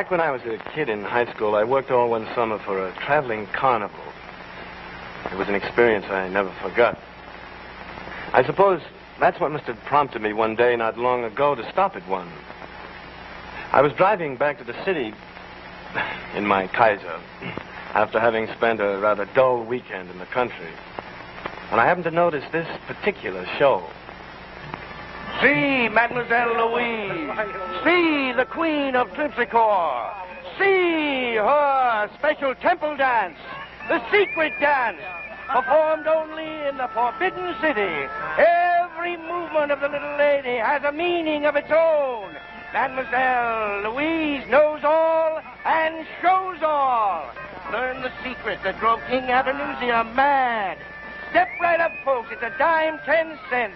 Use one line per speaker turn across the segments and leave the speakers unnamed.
Back when I was a kid in high school, I worked all one summer for a traveling carnival. It was an experience I never forgot. I suppose that's what must have prompted me one day not long ago to stop at one. I was driving back to the city in my Kaiser after having spent a rather dull weekend in the country. And I happened to notice this particular show.
See, Mademoiselle Louise. See the Queen of Tripsicore. See her special temple dance, the secret dance, performed only in the Forbidden City. Every movement of the little lady has a meaning of its own. Mademoiselle Louise knows all and shows all. Learn the secret that drove King Avenuzia mad. Step right up, folks. It's a dime, 10 cents.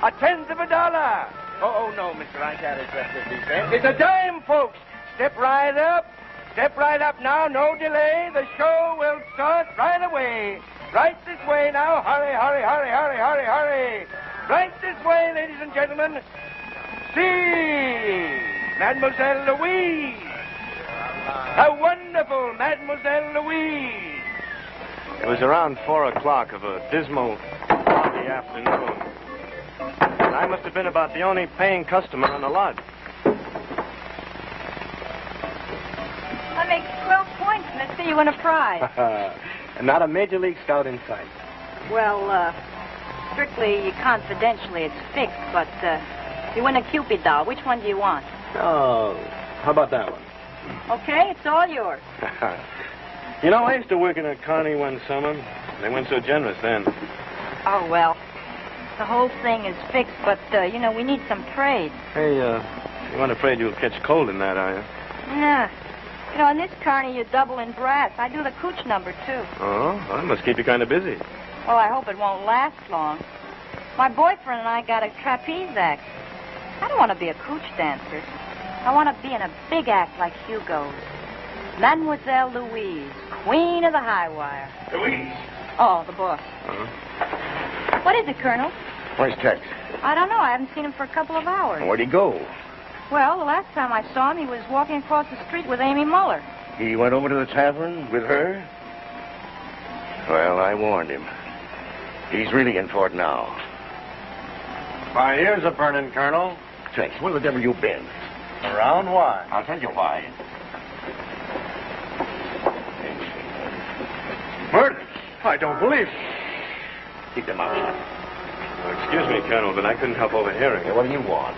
A tenth of a dollar. Oh, no, Mr. I can't accept 50 cents. It's a dime, folks. Step right up. Step right up now. No delay. The show will start right away. Right this way now. Hurry, hurry, hurry, hurry, hurry, hurry. Right this way, ladies and gentlemen. See, Mademoiselle Louise. A wonderful Mademoiselle Louise.
It was around 4 o'clock of a dismal, foggy afternoon. And I must have been about the only paying customer on the lot.
That makes 12 points, mister. You win a prize.
And not a major league scout in sight.
Well, strictly confidentially, it's fixed, but you win a Cupid doll. Which one do you want?
Oh, how about that one?
Okay, it's all yours.
You know, I used to work in a carny one summer. They weren't so generous then.
Oh, well, the whole thing is fixed, but, we need some trade.
Hey, you aren't afraid you'll catch cold in that, are you?
Yeah. In this carny, you double in brass. I do the cooch number, too.
Oh, well, that must keep you kind of busy.
Well, I hope it won't last long. My boyfriend and I got a trapeze act. I don't want to be a cooch dancer. I want to be in a big act like Hugo's. Mademoiselle Louise, Queen of the High Wire.
Louise.
Oh, the boss.
Uh-huh.
What is it, Colonel?
Where's Tex?
I don't know. I haven't seen him for a couple of hours.
Where'd he go?
Well, the last time I saw him, he was walking across the street with Amy Muller.
He went over to the tavern with her? Well, I warned him. He's really in for it now.
My ears are burning, Colonel.
Tex, where the devil you been?
Around why?
I'll tell you why.
Murder? I don't believe it.
Keep them out.
Excuse me, Colonel, but I couldn't help overhearing.
Hey, what do you want?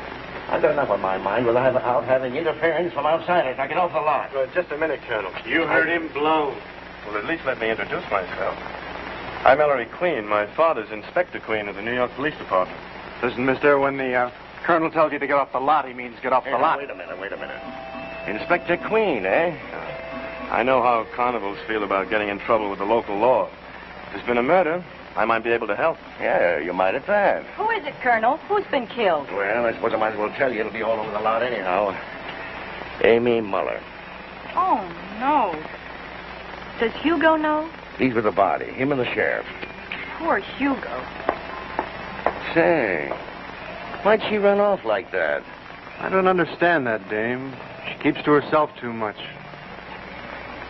I've got enough on my mind without having interference from outsiders. Now get off the lot.
Just a minute, Colonel. You heard him blow. Well, at least let me introduce myself. I'm Ellery Queen. My father's Inspector Queen of the New York Police Department.
Listen, mister, when the colonel tells you to get off the lot, he means get off the lot.
Wait a minute. Inspector Queen, eh?
I know how carnivals feel about getting in trouble with the local law. If there's been a murder, I might be able to help.
Yeah, you might at that.
Who is it, Colonel? Who's been killed?
Well, I suppose I might as well tell you. It'll be all over the lot anyhow. Amy Muller.
Oh, no. Does Hugo know?
He's with the body. Him and the sheriff.
Poor Hugo.
Say, why'd she run off like that?
I don't understand that dame. She keeps to herself too much.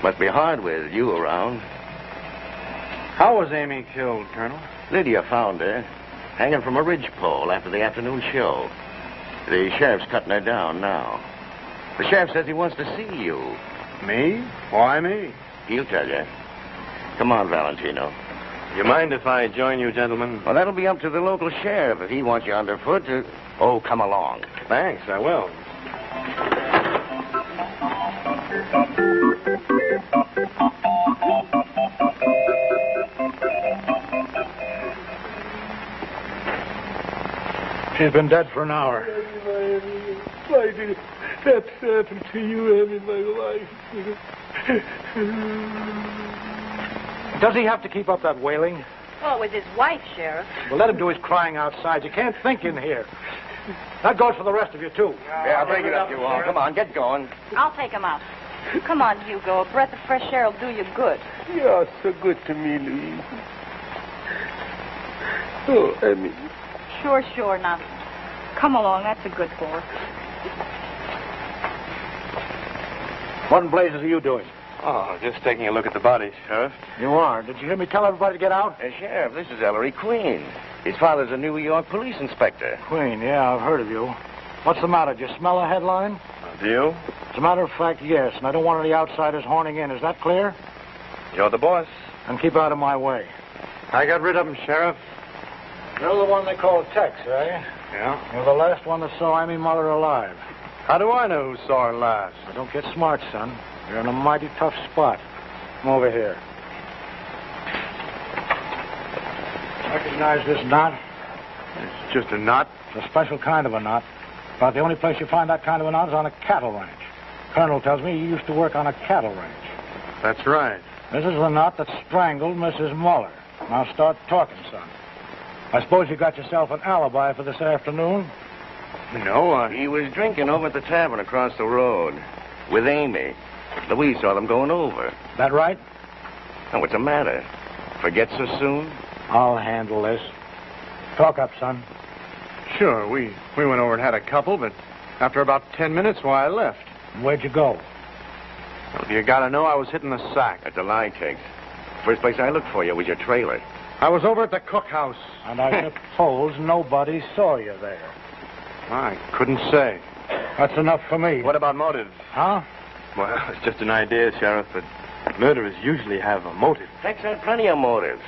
Must be hard with you around.
How was Amy killed, Colonel?
Lydia found her, hanging from a ridgepole after the afternoon show. The sheriff's cutting her down now. The sheriff says he wants to see you.
Me? Why me?
He'll tell you. Come on, Valentino.
You mind if I join you, gentlemen?
Well, that'll be up to the local sheriff if he wants you underfoot to... Oh, come along.
Thanks, I will.
She's been dead for an hour.
Why did that happen to you and in my life?
Does he have to keep up that wailing?
Well, it was his wife, Sheriff.
Well, let him do his crying outside. You can't think in here. That goes for the rest of you, too.
Yeah, I'll bring it up, you all. Come on, get going.
I'll take him out. Come on, Hugo. A breath of fresh air will do you good.
You're so good to me, Louise. Oh, Amy.
Sure. Now, come along. That's a good boy.
What in blazes are you doing?
Oh, just taking a look at the body, Sheriff.
You are. Did you hear me tell everybody to get out?
Sheriff, this is Ellery Queen. His father's a New York police inspector.
Queen, yeah, I've heard of you. What's the matter? Did you smell a headline?
Do you?
As a matter of fact, yes, and I don't want any outsiders horning in. Is that clear?
You're the boss.
And keep out of my way.
I got rid of him, Sheriff.
You're the one they call Tex, eh?
Yeah?
You're the last one that saw Amy Muller alive.
How do I know who saw her last?
Now, don't get smart, son. You're in a mighty tough spot. Come over here. Recognize this knot?
It's just a knot.
It's a special kind of a knot. About the only place you find that kind of a knot is on a cattle ranch. Colonel tells me you used to work on a cattle ranch.
That's right.
This is the knot that strangled Mrs. Muller. Now start talking, son. I suppose you got yourself an alibi for this afternoon?
No,
He was drinking over at the tavern across the road with Amy. Louise saw them going over.
That right?
Now, what's the matter? Forget so soon?
I'll handle this. Talk up, son.
Sure, we went over and had a couple, but after about 10 minutes, why, I left.
Where'd you go?
Well, you gotta know I was hitting the sack.
That's a lie, Tex. First place I looked for you was your trailer.
I was over at the cookhouse.
And I suppose nobody saw you there.
I couldn't say.
That's enough for me.
What about motive?
Huh?
Well, it's just an idea, Sheriff, but murderers usually have a motive.
Tex had plenty of motives.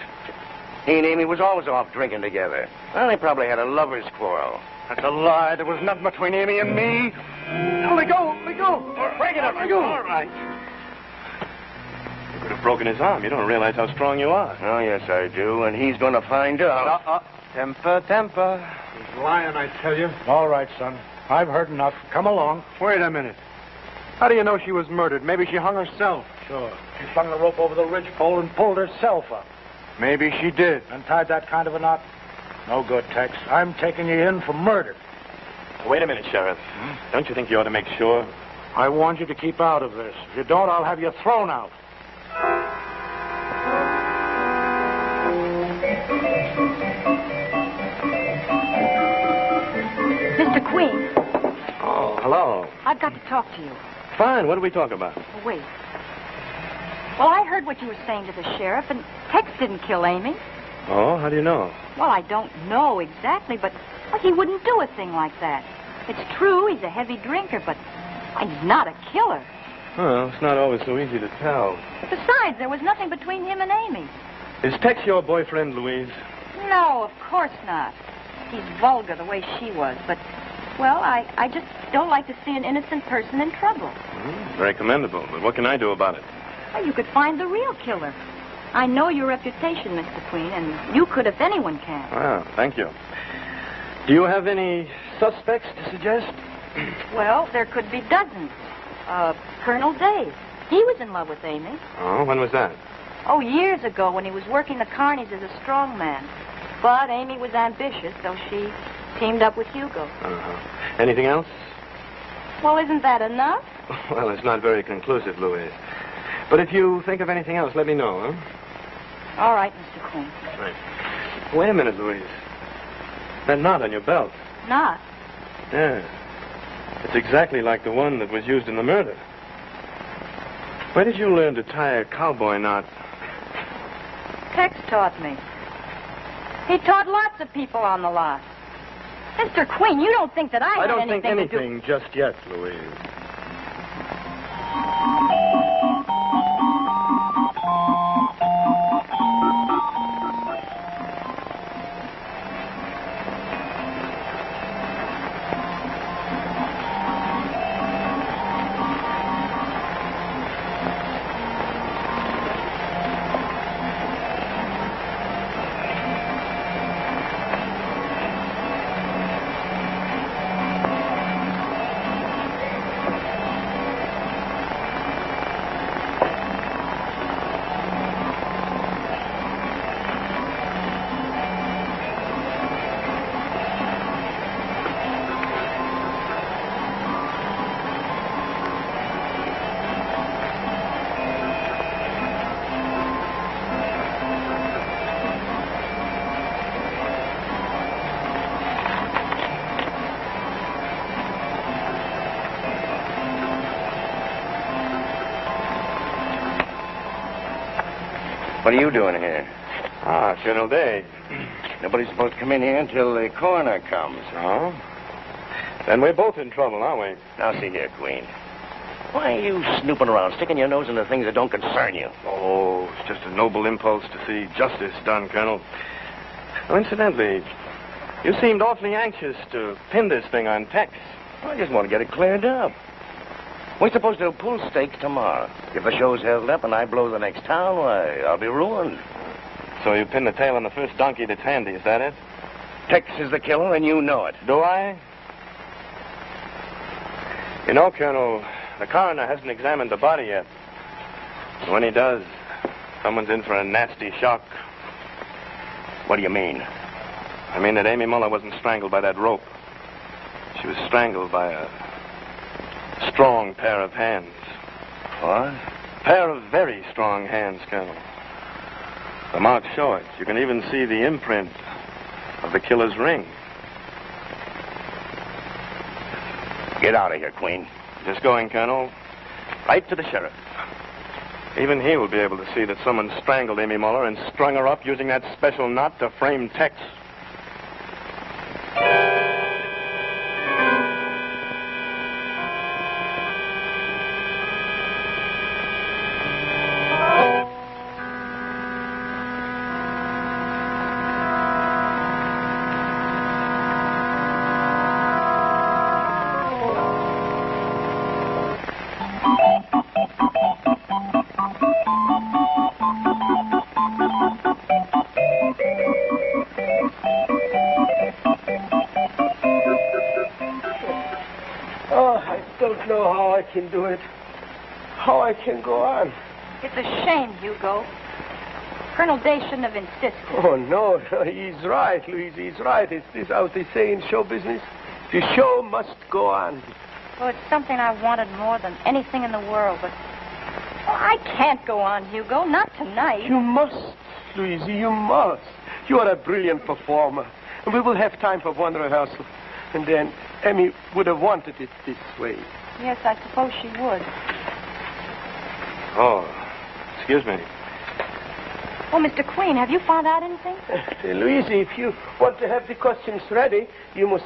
He and Amy was always off drinking together. Well, they probably had a lover's quarrel.
That's a lie. There was nothing between Amy and me. Now, let go.
Break it up.
Let go. All right. You could have broken his arm. You don't realize how strong you are.
Oh, yes, I do, and he's going to find out.
Temper.
He's lying, I tell you. All right, son. I've heard enough. Come along.
Wait a minute. How do you know she was murdered? Maybe she hung herself.
Sure. She slung the rope over the ridgepole and pulled herself up.
Maybe she did.
And tied that kind of a knot? No good, Tex. I'm taking you in for murder.
Wait a minute, Sheriff. Don't you think you ought to make sure?
I warned you to keep out of this. If you don't, I'll have you thrown out.
Mr. Queen,
Oh, hello.
I've got to talk to you.
Fine. What do we talk about?
Oh, wait. Well, I heard what you were saying to the sheriff, and Tex didn't kill Amy.
Oh, how do you know?
Well, I don't know exactly, but he wouldn't do a thing like that. It's true, he's a heavy drinker, but he's not a killer.
Well, it's not always so easy to tell.
Besides, there was nothing between him and Amy.
Is Tex your boyfriend, Louise?
No, of course not. He's vulgar the way she was, but, well, I just don't like to see an innocent person in trouble.
Very commendable, but what can I do about it?
Well, you could find the real killer. I know your reputation, Mr. Queen, and you could if anyone can.
Well, thank you. Do you have any suspects to suggest?
Well, there could be dozens. Colonel Dave. He was in love with Amy.
Oh, when was that?
Oh, years ago when he was working the carnies as a strongman. But Amy was ambitious, so she teamed up with Hugo.
Uh-huh. Anything else?
Well, isn't that enough?
Well, it's not very conclusive, Louise. But if you think of anything else, let me know, huh?
All right, Mr. Queen.
Right. Wait a minute, Louise. That knot on your belt.
Knot?
Yeah. It's exactly like the one that was used in the murder. Where did you learn to tie a cowboy knot?
Tex taught me. He taught lots of people on the lot. Mr. Queen, you don't think that I had
don't think
anything
anything just yet, Louise.
What are you doing here?
Ah, Colonel Day.
Nobody's supposed to come in here until the coroner comes.
Oh? Then we're both in trouble, aren't we?
Now, see here, Queen. Why are you snooping around, sticking your nose into things that don't concern you?
Oh, it's just a noble impulse to see justice done, Colonel. Oh, incidentally, you seemed awfully anxious to pin this thing on Tex.
I just want to get it cleared up. We're supposed to pull stakes tomorrow. If the show's held up and I blow the next town, why, I'll be ruined.
So you pin the tail on the first donkey that's handy, is that it?
Tex is the killer, and you know it.
Do I? You know, Colonel, the coroner hasn't examined the body yet. When he does, someone's in for a nasty shock.
What do you mean?
I mean that Amy Muller wasn't strangled by that rope. She was strangled by a strong pair of hands.
What?
A pair of very strong hands, Colonel. The marks show it. You can even see the imprint of the killer's ring.
Get out of here, Queen.
Just going, Colonel. Right to the sheriff. Even he will be able to see that someone strangled Amy Muller and strung her up using that special knot to frame Tex.
Can do it. How I can go on?
It's a shame, Hugo. Colonel Day shouldn't have insisted.
Oh, no, he's right, Louise, he's right. Is this how they say in show business? The show must go on.
Well, it's something I wanted more than anything in the world, but I can't go on, Hugo. Not tonight.
You must, Louise, you must. You are a brilliant performer. And we will have time for one rehearsal. And then Emmy would have wanted it this way.
Yes, I suppose she would.
Oh, excuse me.
Oh, Mr. Queen, have you found out anything?
Louise, if you want to have the costumes ready, you must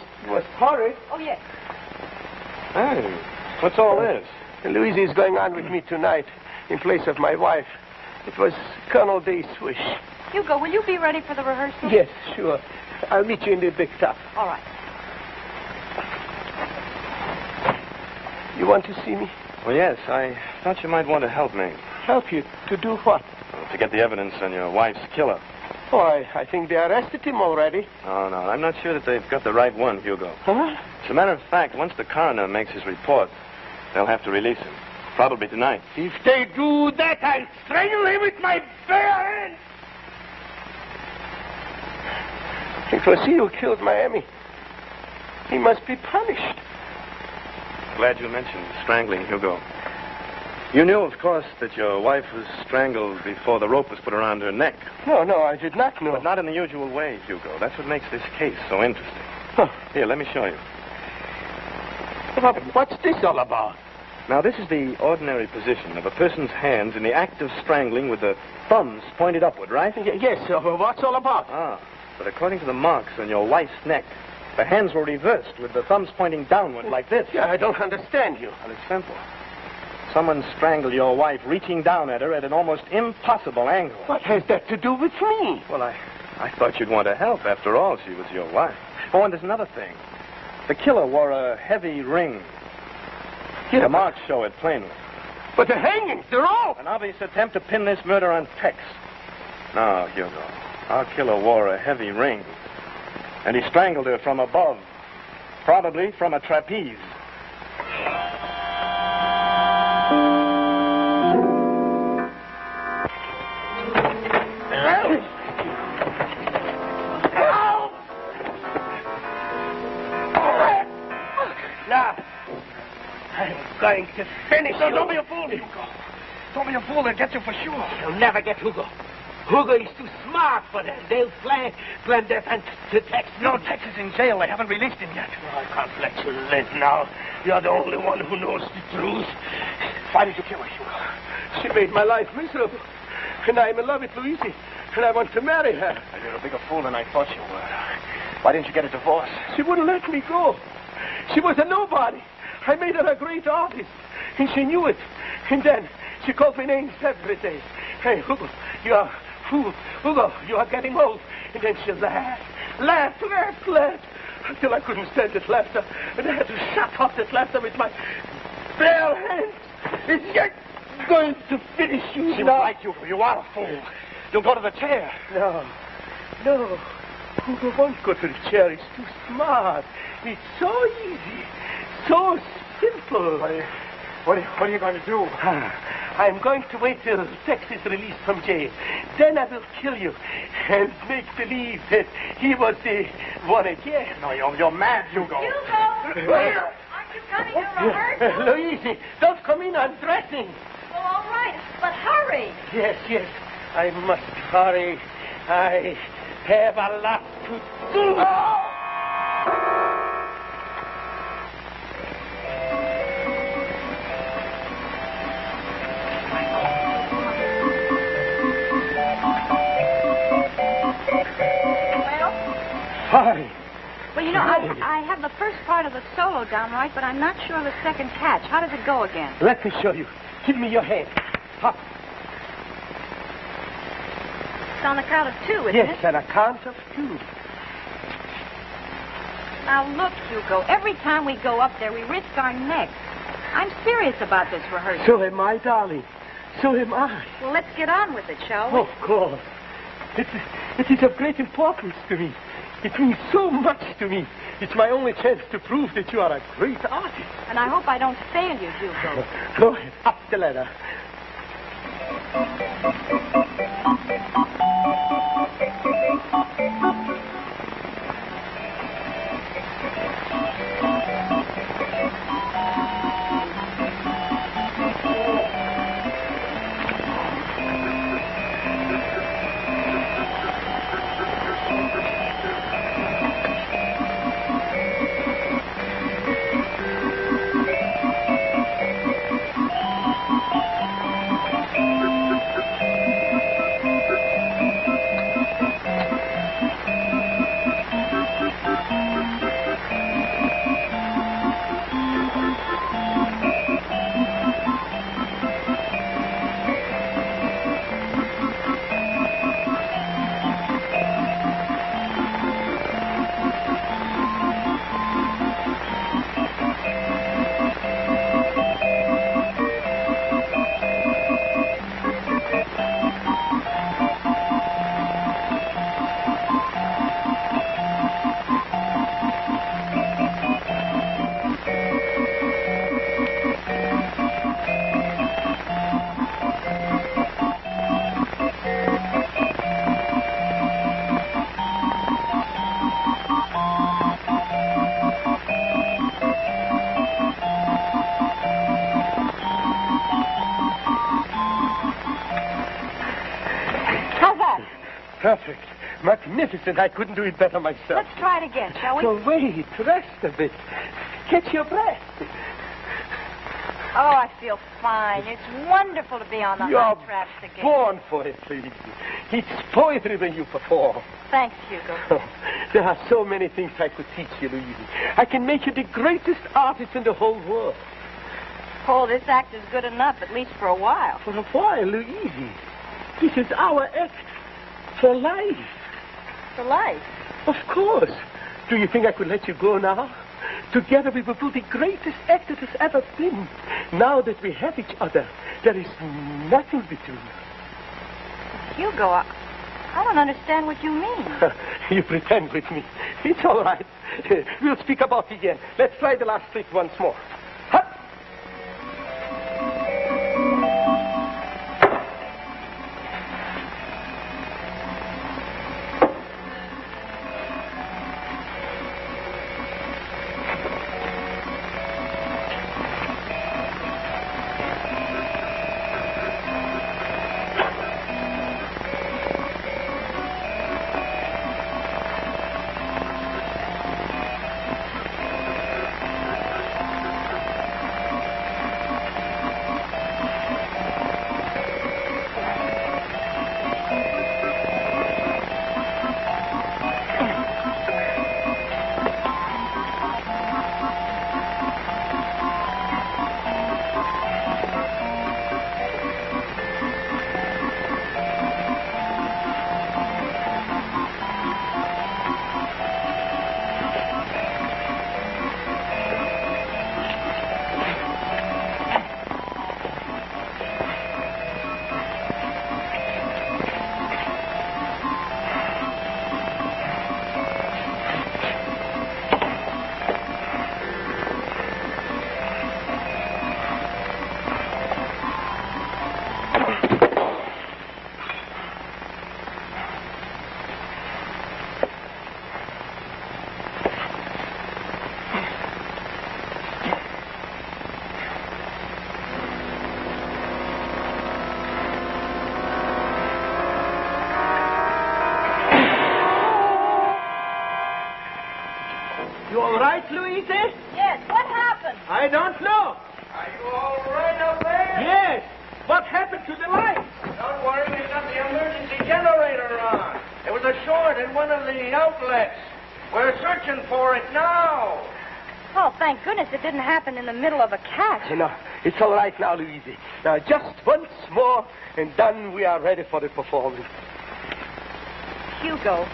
hurry.
Oh, yes.
Hey, what's all this?
Louise is going on with me tonight in place of my wife. It was Colonel Day's wish.
Hugo, will you be ready for the rehearsal?
Yes, sure. I'll meet you in the big top.
All right.
You want to see me?
Well, yes, I thought you might want to help me.
Help you? To do what?
Well, to get the evidence on your wife's killer.
Oh, I think they arrested him already.
Oh, no, I'm not sure that they've got the right one, Hugo.
Huh?
As a matter of fact, once the coroner makes his report, they'll have to release him. Probably tonight.
If they do that, I'll strangle him with my bare hands. It was he who killed Miami. He must be punished.
Glad you mentioned strangling, Hugo. You knew, of course, that your wife was strangled before the rope was put around her neck.
No, I did not know.
But not in the usual way, Hugo. That's what makes this case so interesting.
Huh.
Here, let me show you.
What's this all about?
Now, this is the ordinary position of a person's hands in the act of strangling with the thumbs pointed upward, right?
Yes, what's all about?
Ah, but according to the marks on your wife's neck, the hands were reversed with the thumbs pointing downward like this.
Yeah, I don't understand you.
Well, it's simple. Someone strangled your wife reaching down at her at an almost impossible angle.
What has that to do with me?
Well, I thought you'd want to help. After all, she was your wife. Oh, and there's another thing. The killer wore a heavy ring.
Yeah,
the marks show it plainly.
But the hangings, they're all...
An obvious attempt to pin this murder on Tex. No, Hugo. Our killer wore a heavy ring. And he strangled her from above. Probably from a trapeze.
Now, I'm going to finish you.
Don't be a fool, Hugo. Don't be a fool. They'll get you for sure.
You'll never get Hugo. Hugo is too smart for that. They'll plan that and to Tex.
No, Tex is in jail. They haven't released him yet.
Oh, I can't let you live now. You're the only one who knows the truth.
Why did you kill her, Hugo?
She made my life miserable. And I'm in love with Louise. And I want to marry her.
You're a bigger fool than I thought you were. Why didn't you get a divorce?
She wouldn't let me go. She was a nobody. I made her a great artist. And she knew it. And then she called me names every day. Hey, Hugo, you are fool. Hugo, you are getting old. And then she laughed. Until I couldn't stand that laughter. And I had to shut off that laughter with my bare hands. It's just going to finish you.
She won't like you. You are a fool. You'll go to the chair.
No. Hugo won't go to the chair. It's too smart. It's so easy. So simple.
What are you going to do?
I'm going to wait till Tex is released from jail. Then I will kill you and make believe that he was the one again.
No, you're mad, Hugo.
Hugo! Aren't you coming to rehearsal?
Louise, don't come in. I'm dressing.
Well, all right, but hurry.
Yes. I must hurry. I have a lot to do. Hi.
Well, you know, I have the first part of the solo down right, but I'm not sure of the second catch. How does it go again?
Let me show you. Give me your hand. Hop.
It's on the count of two, isn't it?
Yes, on a count of two.
Now, look, Hugo, every time we go up there, we risk our necks. I'm serious about this rehearsal.
So am I, darling. So am I.
Well, let's get on with it, shall we?
Of course. It is of great importance to me. It means so much to me. It's my only chance to prove that you are a great artist.
And I hope I don't fail you, Hugo.
Go ahead. Up the ladder. Perfect. Magnificent. I couldn't do it better myself.
Let's try it again, shall we?
So wait, rest a bit. Catch your breath.
Oh, I feel fine. It's wonderful to be on the high traps again.
Born for it, Louise. It's poetry when you perform.
Thanks, Hugo.
Oh, there are so many things I could teach you, Louise. I can make you the greatest artist in the whole world.
Oh, this act is good enough, at least for a while.
For a while, Louise. This is our act. For life.
For life?
Of course. Do you think I could let you go now? Together we will do the greatest act that has ever been. Now that we have each other, there is nothing between us.
Hugo, I don't understand what you mean.
You pretend with me. It's all right. We'll speak about it again. Let's try the last trick once more. Hup! right, Louise?
Yes, what happened?
I don't know.
Are you all right up there?
Yes. What happened to the light?
Don't worry, we got the emergency generator on. There was a short in one of the outlets. We're searching for it now.
Oh, thank goodness it didn't happen in the middle of a catch.
No, it's all right now, Louise. Now, just once more, and then we are ready for the performance.
Hugo,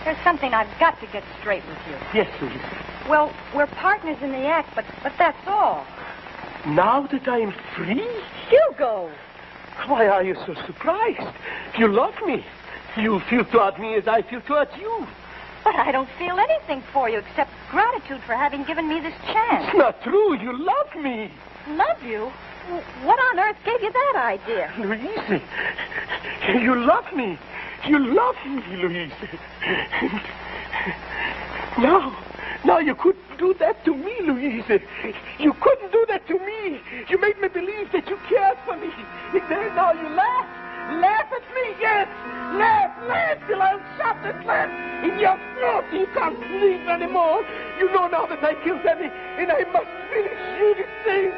there's something I've got to get straight with you.
Yes, Louise.
Well, we're partners in the act, but that's all.
Now that I'm free?
Hugo!
Why are you so surprised? You love me. You feel toward me as I feel toward you.
But I don't feel anything for you except gratitude for having given me this chance.
It's not true. You love me.
Love you? What on earth gave you that idea?
Louise, you love me. You love me, Louise. Now you couldn't do that to me, Louise. You couldn't do that to me. You made me believe that you cared for me. And then now you laugh. Laugh at me, yes. Laugh till I'll shut and laugh in your throat. You can't sleep anymore. You know now that I killed Dannay, and I must finish you this thing.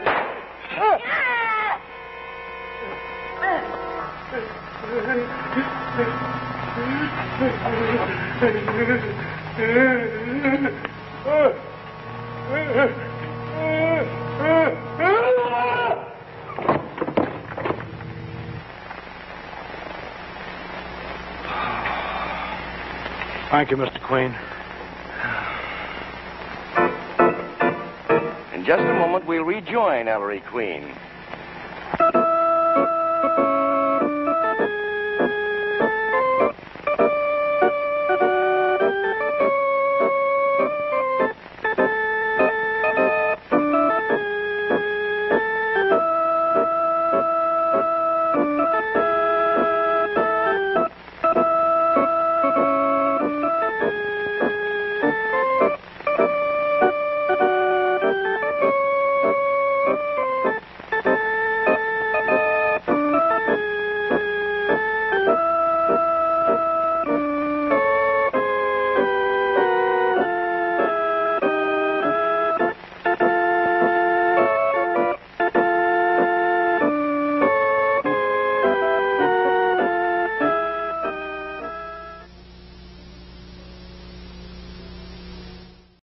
Thank you, Mr. Queen.
In just a moment, we'll rejoin Ellery Queen.